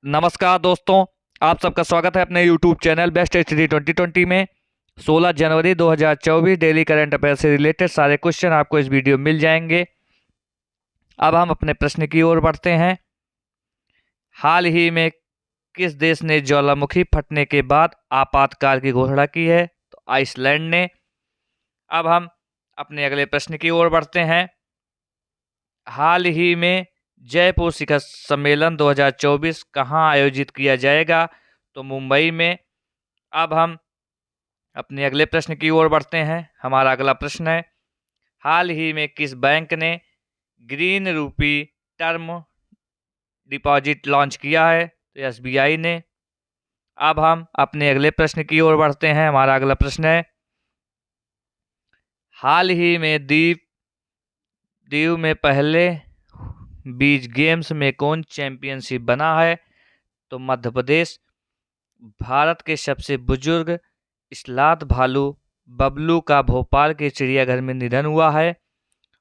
नमस्कार दोस्तों। आप सबका स्वागत है अपने YouTube चैनल बेस्ट एचडी 2020 में। 16 जनवरी 2024 डेली करंट अफेयर से रिलेटेड सारे क्वेश्चन आपको इस वीडियो में मिल जाएंगे। अब हम अपने प्रश्न की ओर बढ़ते हैं। हाल ही में किस देश ने ज्वालामुखी फटने के बाद आपातकाल की घोषणा की है? तो आइसलैंड ने। अब हम अपने अगले प्रश्न की ओर बढ़ते हैं। हाल ही में जयपुर शिखर सम्मेलन 2024 कहाँ आयोजित किया जाएगा? तो मुंबई में। अब हम अपने अगले प्रश्न की ओर बढ़ते हैं। हमारा अगला प्रश्न है, हाल ही में किस बैंक ने ग्रीन रूपी टर्म डिपॉजिट लॉन्च किया है? तो एसबीआई ने। अब हम अपने अगले प्रश्न की ओर बढ़ते हैं। हमारा अगला प्रश्न है, हाल ही में दीव में पहले बीच गेम्स में कौन चैंपियनशिप बना है? तो मध्य प्रदेश। भारत के सबसे बुजुर्ग इस्लात भालू बबलू का भोपाल के चिड़ियाघर में निधन हुआ है।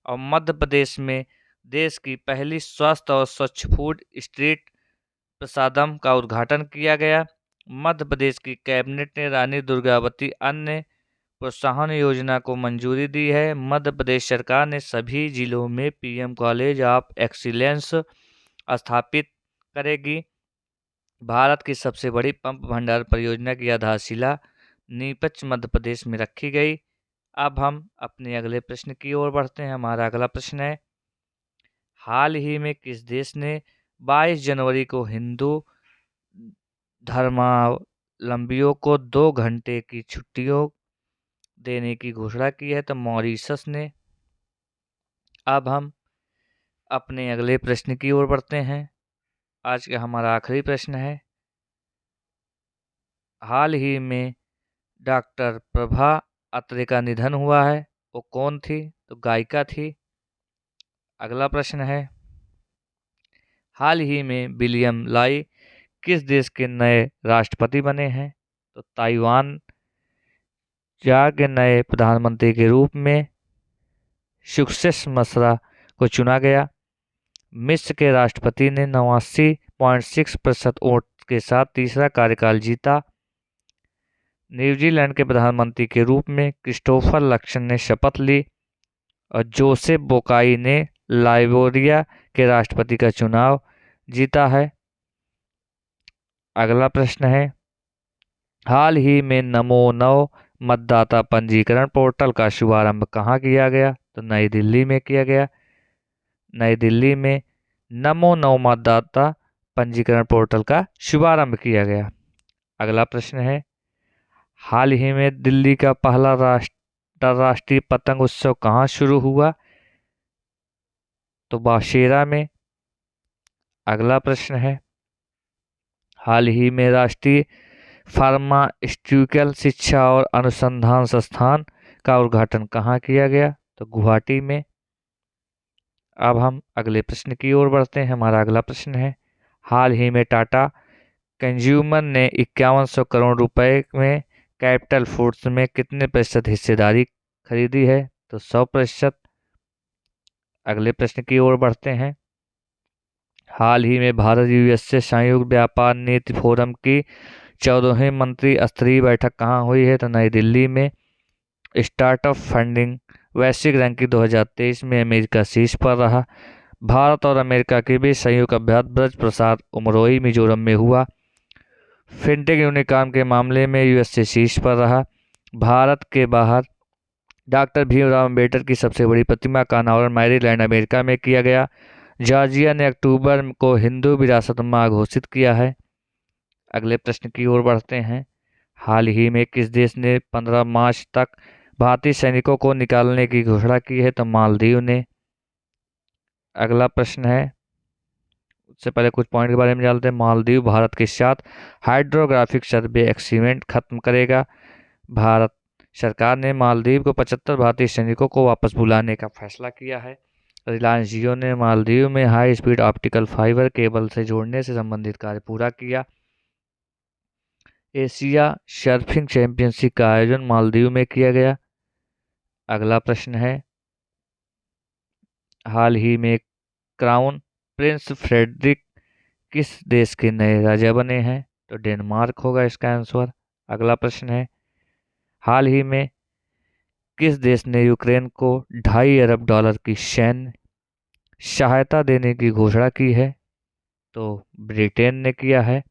और मध्य प्रदेश में देश की पहली स्वस्थ और स्वच्छ फूड स्ट्रीट प्रसादम का उद्घाटन किया गया। मध्य प्रदेश की कैबिनेट ने रानी दुर्गावती अन्य प्रोत्साहन योजना को मंजूरी दी है। मध्य प्रदेश सरकार ने सभी जिलों में पीएम कॉलेज ऑफ एक्सीलेंस स्थापित करेगी। भारत की सबसे बड़ी पंप भंडार परियोजना की आधारशिला नीपच मध्य प्रदेश में रखी गई। अब हम अपने अगले प्रश्न की ओर बढ़ते हैं। हमारा अगला प्रश्न है, हाल ही में किस देश ने 22 जनवरी को हिंदू धर्मावलंबियों को 2 घंटे की छुट्टियों देने की घोषणा की है? तो मॉरिशस ने। अब हम अपने अगले प्रश्न की ओर बढ़ते हैं। आज का हमारा आखिरी प्रश्न है, हाल ही में डॉक्टर प्रभा अत्रे का निधन हुआ है, वो कौन थी? तो गायिका थी। अगला प्रश्न है, हाल ही में विलियम लाई किस देश के नए राष्ट्रपति बने हैं? तो ताइवान के नए प्रधानमंत्री के रूप में सक्सेस मसरा को चुना गया। मिस्र के राष्ट्रपति ने 89.6% वोट के साथ तीसरा कार्यकाल जीता। न्यूजीलैंड के प्रधानमंत्री के रूप में क्रिस्टोफर लक्सन ने शपथ ली। और जोसेफ बोकाई ने लाइबेरिया के राष्ट्रपति का चुनाव जीता है। अगला प्रश्न है, हाल ही में नमो नव मतदाता पंजीकरण पोर्टल का शुभारंभ कहाँ किया गया? तो नई दिल्ली में किया गया। नई दिल्ली में नमो नव मतदाता पंजीकरण पोर्टल का शुभारंभ किया गया। अगला प्रश्न है, हाल ही में दिल्ली का पहला राष्ट्रीय पतंग उत्सव कहाँ शुरू हुआ? तो बाशेरा में। अगला प्रश्न है, हाल ही में राष्ट्रीय फार्मास्यूटिकल शिक्षा और अनुसंधान संस्थान का उद्घाटन कहाँ किया गया? तो गुवाहाटी में। अब हम अगले प्रश्न की ओर बढ़ते हैं। हमारा अगला प्रश्न है, हाल ही में टाटा कंज्यूमर ने 5100 करोड़ रुपए में कैपिटल फूड्स में कितने प्रतिशत हिस्सेदारी खरीदी है? तो 100%। अगले प्रश्न की ओर बढ़ते हैं, हाल ही में भारत यूएसए संयुक्त व्यापार नीति फोरम की 14वीं मंत्री स्तरीय बैठक कहाँ हुई है? तो नई दिल्ली में। स्टार्टअप फंडिंग वैश्विक रैंकिंग 2023 में अमेरिका शीर्ष पर रहा। भारत और अमेरिका के बीच संयुक्त अभ्यास ब्रज प्रसाद उमरोई मिजोरम में हुआ। फिनटेक यूनिकॉर्न के मामले में यूएसए शीर्ष पर रहा। भारत के बाहर डॉक्टर भीमराव अम्बेडकर की सबसे बड़ी प्रतिमा का अनावरण मैरीलैंड अमेरिका में किया गया। जॉर्जिया ने अक्टूबर को हिंदू विरासत माह घोषित किया है। अगले प्रश्न की ओर बढ़ते हैं, हाल ही में किस देश ने 15 मार्च तक भारतीय सैनिकों को निकालने की घोषणा की है? तो मालदीव ने। अगला प्रश्न है, उससे पहले कुछ पॉइंट के बारे में जानते हैं। मालदीव भारत के साथ हाइड्रोग्राफिक सर्वे एग्रीमेंट खत्म करेगा। भारत सरकार ने मालदीव को 75 भारतीय सैनिकों को वापस बुलाने का फैसला किया है। रिलायंस जियो ने मालदीव में high speed optical fibre cable से जोड़ने से संबंधित कार्य पूरा किया। एशिया सर्फिंग चैंपियनशिप का आयोजन मालदीव में किया गया। अगला प्रश्न है, हाल ही में क्राउन प्रिंस फ्रेडरिक किस देश के नए राजा बने हैं? तो डेनमार्क होगा इसका आंसर। अगला प्रश्न है, हाल ही में किस देश ने यूक्रेन को $2.5 अरब की सैन्य सहायता देने की घोषणा की है? तो ब्रिटेन ने किया है।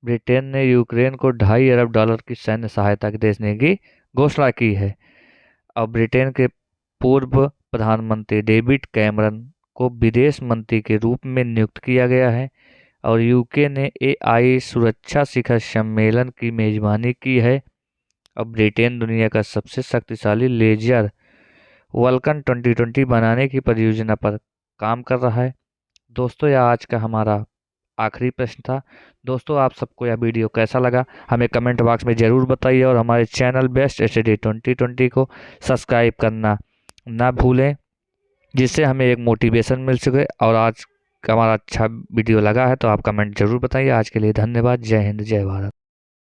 ब्रिटेन ने यूक्रेन को $2.5 अरब की सैन्य सहायता देने की घोषणा की है। अब ब्रिटेन के पूर्व प्रधानमंत्री डेविड कैमरन को विदेश मंत्री के रूप में नियुक्त किया गया है और यूके ने एआई सुरक्षा शिखर सम्मेलन की मेजबानी की है। अब ब्रिटेन दुनिया का सबसे शक्तिशाली लेजर वल्कन 2020 बनाने की परियोजना पर काम कर रहा है। दोस्तों, यह आज का हमारा आखिरी प्रश्न था। दोस्तों, आप सबको यह वीडियो कैसा लगा हमें कमेंट बॉक्स में ज़रूर बताइए और हमारे चैनल बेस्ट स्टडी 2020 को सब्सक्राइब करना ना भूलें, जिससे हमें एक मोटिवेशन मिल सके। और आज का हमारा अच्छा वीडियो लगा है तो आप कमेंट जरूर बताइए। आज के लिए धन्यवाद। जय हिंद, जय भारत।